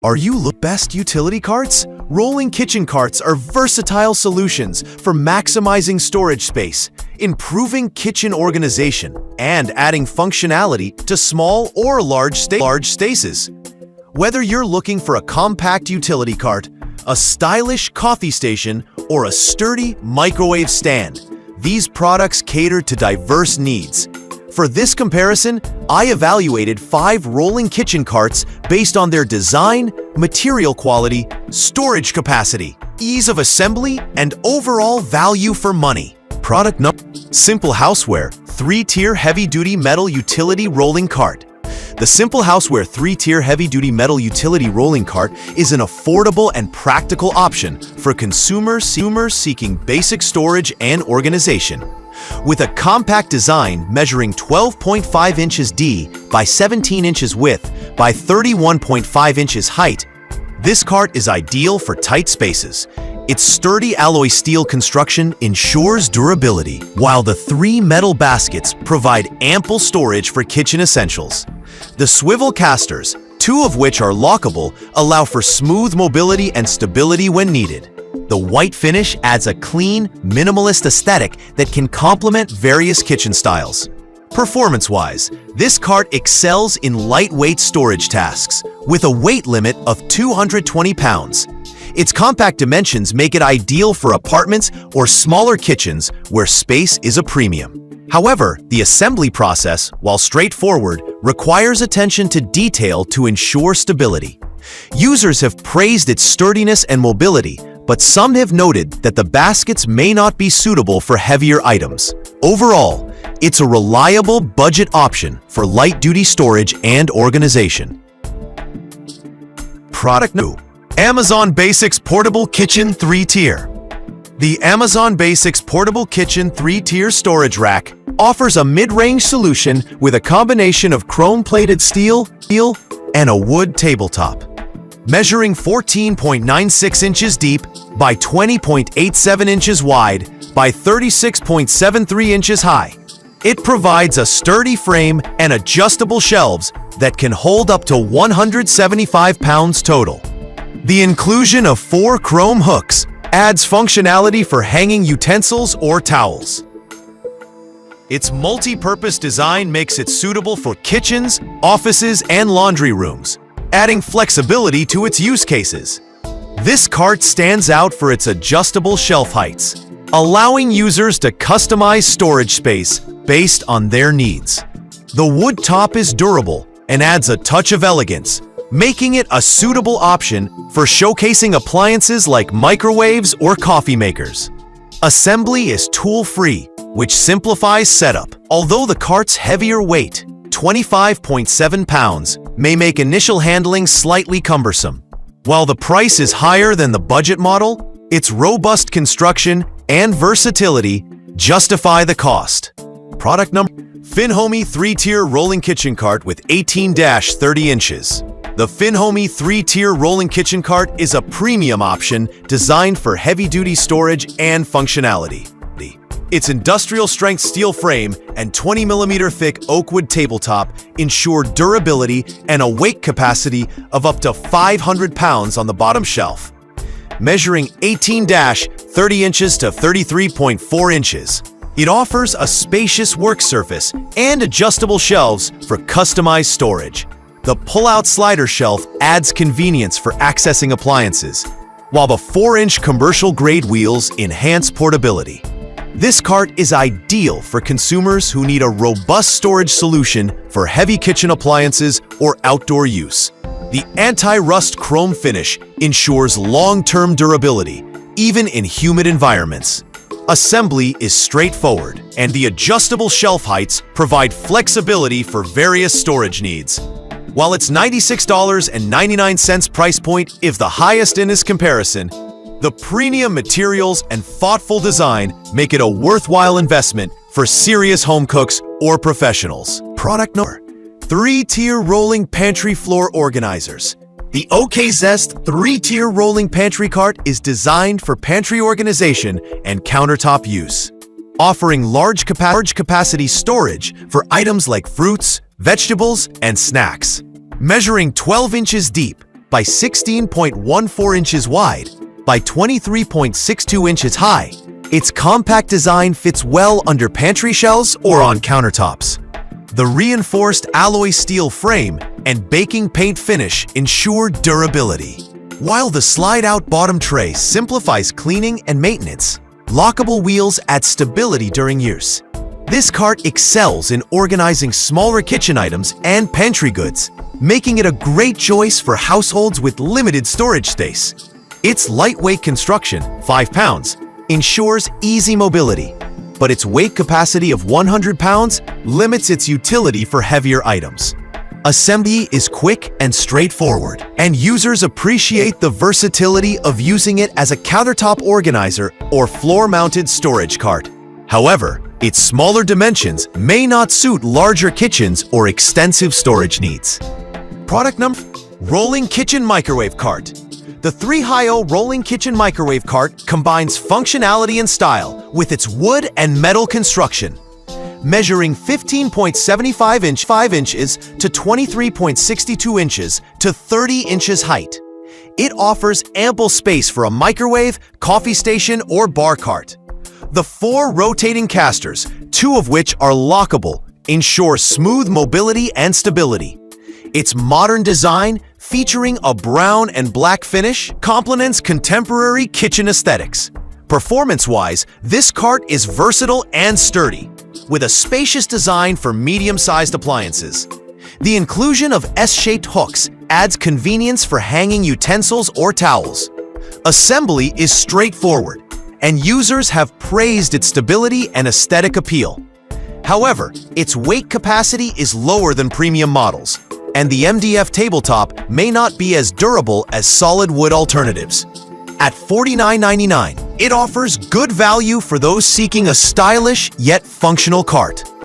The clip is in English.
Are you best utility carts? Rolling kitchen carts are versatile solutions for maximizing storage space, improving kitchen organization, and adding functionality to small or large spaces. Whether you're looking for a compact utility cart, a stylish coffee station, or a sturdy microwave stand, these products cater to diverse needs. For this comparison, I evaluated 5 rolling kitchen carts based on their design, material quality, storage capacity, ease of assembly, and overall value for money. Product number: Simple Houseware 3-tier heavy-duty metal utility rolling cart. The Simple Houseware 3-tier heavy-duty metal utility rolling cart is an affordable and practical option for consumers seeking basic storage and organization. With a compact design measuring 12.5 inches D by 17 inches width by 31.5 inches height, this cart is ideal for tight spaces. Its sturdy alloy steel construction ensures durability, while the 3 metal baskets provide ample storage for kitchen essentials. The swivel casters, 2 of which are lockable, allow for smooth mobility and stability when needed. The white finish adds a clean, minimalist aesthetic that can complement various kitchen styles. Performance-wise, this cart excels in lightweight storage tasks, with a weight limit of 220 pounds. Its compact dimensions make it ideal for apartments or smaller kitchens where space is a premium. However, the assembly process, while straightforward, requires attention to detail to ensure stability. Users have praised its sturdiness and mobility, but some have noted that the baskets may not be suitable for heavier items. Overall, it's a reliable budget option for light-duty storage and organization. Product new: Amazon Basics Portable Kitchen 3-tier. The Amazon Basics Portable Kitchen 3-tier storage rack offers a mid-range solution with a combination of chrome-plated steel and a wood tabletop. Measuring 14.96 inches deep by 20.87 inches wide by 36.73 inches high, it provides a sturdy frame and adjustable shelves that can hold up to 175 pounds total. The inclusion of 4 chrome hooks adds functionality for hanging utensils or towels. Its multi-purpose design makes it suitable for kitchens, offices, and laundry rooms, adding flexibility to its use cases. This cart stands out for its adjustable shelf heights, allowing users to customize storage space based on their needs. The wood top is durable and adds a touch of elegance, making it a suitable option for showcasing appliances like microwaves or coffee makers. Assembly is tool-free, which simplifies setup. Although the cart's heavier weight, 25.7 pounds, may make initial handling slightly cumbersome. While the price is higher than the budget model, its robust construction and versatility justify the cost. Product number: Finnhomy 3-tier rolling kitchen cart with 18-30 inches. The Finnhomy 3-tier rolling kitchen cart is a premium option designed for heavy-duty storage and functionality. Its industrial-strength steel frame and 20mm thick oakwood tabletop ensure durability and a weight capacity of up to 500 pounds on the bottom shelf. Measuring 18-30 inches to 33.4 inches, it offers a spacious work surface and adjustable shelves for customized storage. The pull-out slider shelf adds convenience for accessing appliances, while the 4-inch commercial-grade wheels enhance portability. This cart is ideal for consumers who need a robust storage solution for heavy kitchen appliances or outdoor use. The anti-rust chrome finish ensures long-term durability, even in humid environments. Assembly is straightforward, and the adjustable shelf heights provide flexibility for various storage needs. While its $96.99 price point is the highest in this comparison, the premium materials and thoughtful design make it a worthwhile investment for serious home cooks or professionals. Product number: 3-tier rolling pantry floor organizers. The OK Zest 3-tier rolling pantry cart is designed for pantry organization and countertop use, offering large capacity storage for items like fruits, vegetables, and snacks. Measuring 12 inches deep by 16.14 inches wide by 23.62 inches high. Its compact design fits well under pantry shelves or on countertops. The reinforced alloy steel frame and baking paint finish ensure durability, while the slide-out bottom tray simplifies cleaning and maintenance. Lockable wheels add stability during use. This cart excels in organizing smaller kitchen items and pantry goods, making it a great choice for households with limited storage space. Its lightweight construction, 5 pounds, ensures easy mobility, but its weight capacity of 100 pounds limits its utility for heavier items. Assembly is quick and straightforward, and users appreciate the versatility of using it as a countertop organizer or floor-mounted storage cart. However, its smaller dimensions may not suit larger kitchens or extensive storage needs. Product number: Rolling Kitchen Microwave Cart. The 3-Hi-O Rolling Kitchen Microwave Cart combines functionality and style with its wood and metal construction. Measuring 15.75 inches to 23.62 inches to 30 inches height. It offers ample space for a microwave, coffee station, or bar cart. The 4 rotating casters, 2 of which are lockable, ensure smooth mobility and stability. Its modern design, featuring a brown and black finish, complements contemporary kitchen aesthetics. Performance-wise, this cart is versatile and sturdy, with a spacious design for medium-sized appliances. The inclusion of S-shaped hooks adds convenience for hanging utensils or towels. Assembly is straightforward, and users have praised its stability and aesthetic appeal. However, its weight capacity is lower than premium models, and the MDF tabletop may not be as durable as solid wood alternatives. At $49.99, it offers good value for those seeking a stylish yet functional cart.